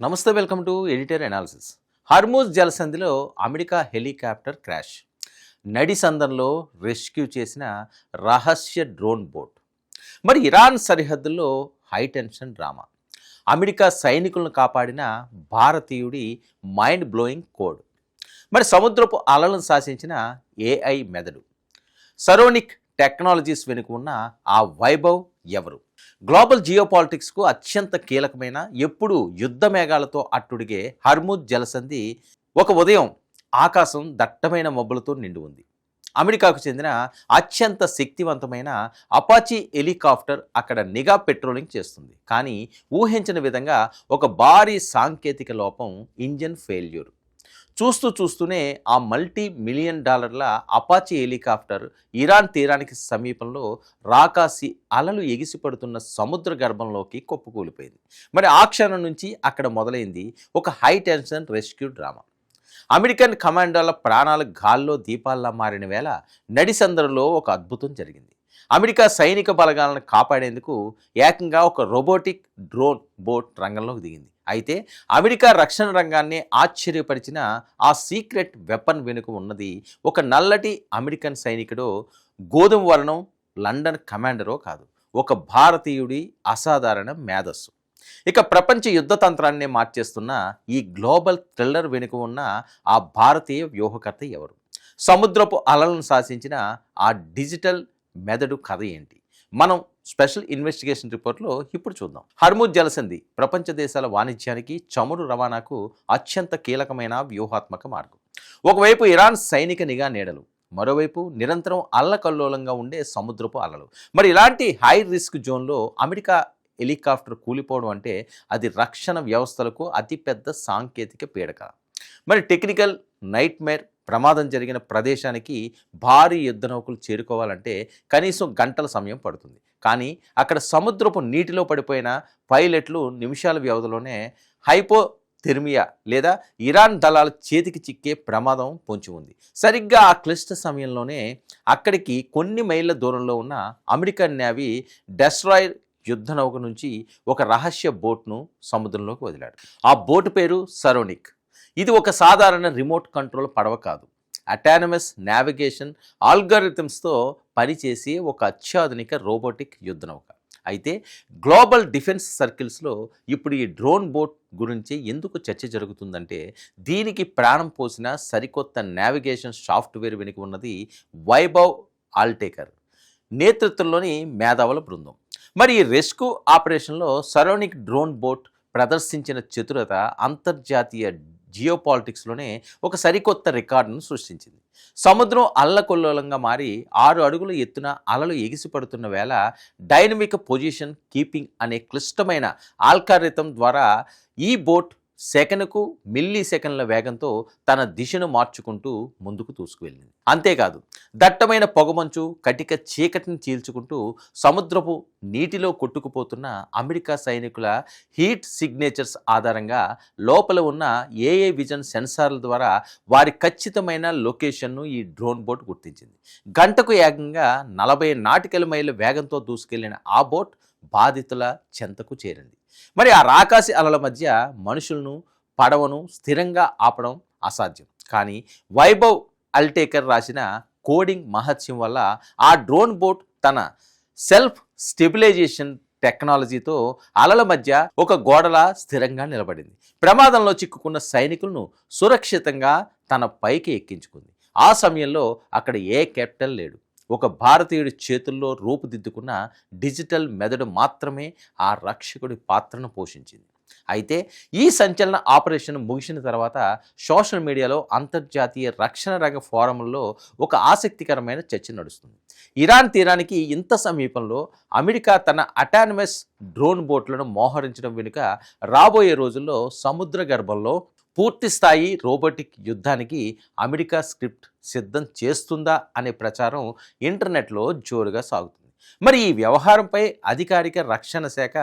నమస్తే, welcome to editor analysis. Hormuz జలసంధిలో America helicopter crash, నడిసందర్లో రెస్క్యూ చేసిన రహస్య డ్రోన్ బోట్. మరి ఇరాన్ సరిహద్దుల్లో హైటెన్షన్ డ్రామా, అమెరికా సైనికులను కాపాడిన భారతీయుడి మైండ్ బ్లోయింగ్ కోడ్. మరి సముద్రపు అలలను శాసించిన ఏఐ మెదడు, సరోనిక్ టెక్నాలజీస్ వెనుక ఉన్న ఆ వైభవ్ ఎవరు? గ్లోబల్ జియోపాలిటిక్స్కు అత్యంత కీలకమైన, ఎప్పుడు యుద్ధ మేఘాలతో అట్టుడిగే హర్ముజ్ జలసంధి ఒక ఉదయం ఆకాశం దట్టమైన మబ్బులతో నిండి ఉంది. అమెరికాకు చెందిన అత్యంత శక్తివంతమైన అపాచీ హెలికాప్టర్ అక్కడ నిఘా పెట్రోలింగ్ చేస్తుంది. కానీ ఊహించిన విధంగా ఒక భారీ సాంకేతిక లోపం, ఇంజన్ ఫెయిల్యూర్. చూస్తూనే ఆ $multi-million అపాచీ హెలికాప్టర్ ఇరాన్ తీరానికి సమీపంలో రాకాసి అలలు ఎగిసిపడుతున్న సముద్ర గర్భంలోకి కుప్పకూలిపోయింది. మరి ఆ క్షణం నుంచి అక్కడ మొదలైంది ఒక high tension rescue drama. American కమాండోల ప్రాణాలు గాల్లో దీపాల్లా మారిన వేళ నడిసందరిలో ఒక అద్భుతం జరిగింది. అమెరికా సైనిక బలగాలను కాపాడేందుకు ఏకంగా ఒక రోబోటిక్ డ్రోన్ బోట్ రంగంలోకి దిగింది. అయితే అమెరికా రక్షణ రంగాన్ని ఆశ్చర్యపరిచిన ఆ సీక్రెట్ వెపన్ వెనుక ఉన్నది ఒక నల్లటి అమెరికన్ సైనికుడో, గోధుమ వర్ణం లండన్ కమాండరో కాదు, ఒక భారతీయుడి అసాధారణ మేధస్సు. ఇక ప్రపంచ యుద్ధ తంత్రాన్ని మార్చేస్తున్న ఈ గ్లోబల్ థ్రిల్లర్ వెనుక ఉన్న ఆ భారతీయ వ్యూహకర్త ఎవరు? సముద్రపు అలలను శాసించిన ఆ డిజిటల్ మెదడు కథ ఏంటి? మనం స్పెషల్ ఇన్వెస్టిగేషన్ రిపోర్ట్లో ఇప్పుడు చూద్దాం. హర్ముజ్ జలసంధి ప్రపంచ దేశాల వాణిజ్యానికి, చమురు రవాణాకు అత్యంత కీలకమైన వ్యూహాత్మక మార్గం. ఒకవైపు ఇరాన్ సైనిక నిఘా నీడలు, మరోవైపు నిరంతరం అల్లకల్లోలంగా ఉండే సముద్రపు అలలు. మరి ఇలాంటి హై రిస్క్ జోన్లో అమెరికా హెలికాప్టర్ కూలిపోవడం అంటే అది రక్షణ వ్యవస్థలకు అతిపెద్ద సాంకేతిక పీడక. మరి టెక్నికల్ నైట్మేర్. ప్రమాదం జరిగిన ప్రదేశానికి భారీ యుద్ధ నౌకలు చేరుకోవాలంటే కనీసం గంటల సమయం పడుతుంది. కానీ అక్కడ సముద్రపు నీటిలో పడిపోయిన పైలట్లు నిమిషాల వ్యవధిలోనే హైపోథెర్మియా లేదా ఇరాన్ దళాల చేతికి చిక్కే ప్రమాదం పొంచి ఉంది. సరిగ్గా ఆ క్లిష్ట సమయంలోనే అక్కడికి కొన్ని మైళ్ళ దూరంలో ఉన్న అమెరికన్ నేవీ డెస్ట్రాయర్ యుద్ధ నౌక నుంచి ఒక రహస్య బోట్ను సముద్రంలోకి వదిలాడు. ఆ బోటు పేరు సరోనిక్. ఇది ఒక సాధారణ రిమోట్ కంట్రోల్ పడవ కాదు, అటానమస్ నావిగేషన్ ఆల్గారిథమ్స్తో పనిచేసే ఒక అత్యాధునిక రోబోటిక్ యుద్ధ నౌక. అయితే గ్లోబల్ డిఫెన్స్ సర్కిల్స్లో ఇప్పుడు ఈ డ్రోన్ బోట్ గురించి ఎందుకు చర్చ జరుగుతుందంటే, దీనికి ప్రాణం పోసిన సరికొత్త నావిగేషన్ సాఫ్ట్వేర్ వెనుక ఉన్నది వైభవ్ ఆల్టేకర్ నేతృత్వంలోని మేధావుల బృందం. మరి ఈ రెస్క్యూ ఆపరేషన్లో సరోనిక్ డ్రోన్ బోట్ ప్రదర్శించిన చతురత అంతర్జాతీయ జియోపాలిటిక్స్లోనే ఒక సరికొత్త రికార్డును సృష్టించింది. సముద్రం అల్లకొల్లోలంగా మారి 6 అడుగుల ఎత్తున అలలు ఎగిసిపడుతున్న వేళ డైనమిక్ పొజిషన్ కీపింగ్ అనే క్లిష్టమైన ఆల్గారిథం ద్వారా ఈ బోట్ సెకనుకు మిల్లీ సెకండ్ల వేగంతో తన దిశను మార్చుకుంటూ ముందుకు దూసుకువెళ్ళింది. అంతేకాదు, దట్టమైన పొగమంచు కటిక చీకటిని చీల్చుకుంటూ సముద్రపు నీటిలో కొట్టుకుపోతున్న అమెరికా సైనికుల హీట్ సిగ్నేచర్స్ ఆధారంగా లోపల ఉన్న ఏఏ విజన్ సెన్సార్ల ద్వారా వారి ఖచ్చితమైన లొకేషన్ను ఈ డ్రోన్ బోట్ గుర్తించింది. గంటకు ఏకంగా 40 నాటికల్ మైళ్ళ వేగంతో దూసుకెళ్లిన ఆ బోట్ బాధితుల చెంతకు చేరింది. మరి ఆ రాకాసి అలల మధ్య మనుషులను, పడవను స్థిరంగా ఆపడం అసాధ్యం. కానీ వైభవ్ ఆల్టేకర్ రాసిన కోడింగ్ మహత్యం వల్ల ఆ డ్రోన్ బోట్ తన సెల్ఫ్ స్టెబిలైజేషన్ టెక్నాలజీతో అలల మధ్య ఒక గోడలా స్థిరంగా నిలబడింది. ప్రమాదంలో చిక్కుకున్న సైనికులను సురక్షితంగా తన పైకి ఎక్కించుకుంది. ఆ సమయంలో అక్కడ ఏ కెప్టెన్ లేడు. ఒక భారతీయుడి చేతుల్లో రూపుదిద్దుకున్న డిజిటల్ మెదడు మాత్రమే ఆ రక్షకుడి పాత్రను పోషించింది. అయితే ఈ సంచలన ఆపరేషన్ ముగిసిన తర్వాత సోషల్ మీడియాలో, అంతర్జాతీయ రక్షణ రంగ ఫోరంల్లో ఒక ఆసక్తికరమైన చర్చ నడుస్తుంది. ఇరాన్ తీరానికి ఇంత సమీపంలో అమెరికా తన అటానమస్ డ్రోన్ బోట్లను మోహరించడం వెనుక రాబోయే రోజుల్లో సముద్ర గర్భంలో పూర్తి స్థాయి రోబోటిక్ యుద్ధానికి అమెరికా స్క్రిప్ట్ సిద్ధం చేస్తుందా అనే ప్రచారం ఇంటర్నెట్లో జోరుగా సాగుతుంది. మరి ఈ వ్యవహారంపై అధికారిక రక్షణ శాఖ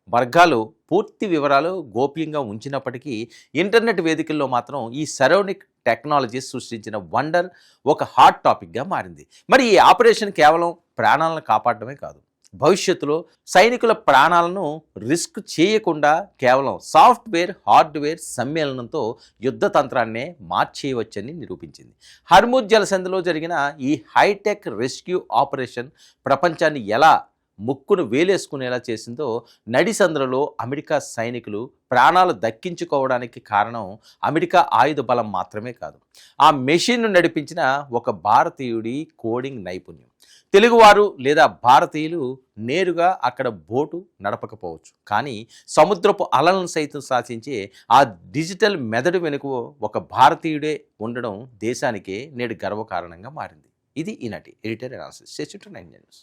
వర్గాలు పూర్తి వివరాలు గోప్యంగా ఉంచినప్పటికీ ఇంటర్నెట్ వేదికల్లో మాత్రం ఈ సరోనిక్ టెక్నాలజీ సృష్టించిన వండర్ ఒక హాట్ టాపిక్గా మారింది. మరి ఈ ఆపరేషన్ కేవలం ప్రాణాలను కాపాడటమే కాదు, భవిష్యత్తులో సైనికుల ప్రాణాలను రిస్క్ చేయకుండా కేవలం సాఫ్ట్వేర్ హార్డ్వేర్ సమ్మేళనంతో యుద్ధ తంత్రాన్నే మార్చేయవచ్చని నిరూపించింది. హర్ముజ్ జలసంధిలో జరిగిన ఈ హైటెక్ రెస్క్యూ ఆపరేషన్ ప్రపంచాన్ని ఎలా ముక్కును వేలేసుకునేలా చేసిందో, నడిసంద్రలో అమెరికా సైనికులు ప్రాణాలు దక్కించుకోవడానికి కారణం అమెరికా ఆయుధ బలం మాత్రమే కాదు, ఆ మెషిన్ను నడిపించిన ఒక భారతీయుడి కోడింగ్ నైపుణ్యం. తెలుగువారు లేదా భారతీయులు నేరుగా అక్కడ బోటు నడపకపోవచ్చు, కానీ సముద్రపు అలలను సైతం శాసించే ఆ డిజిటల్ మెదడు వెనుక ఒక భారతీయుడే ఉండడం దేశానికే నేడు గర్వకారణంగా మారింది. ఇది ఈనాటి ఎడిటర్ అనాలిసిస్. 9 న్యూస్.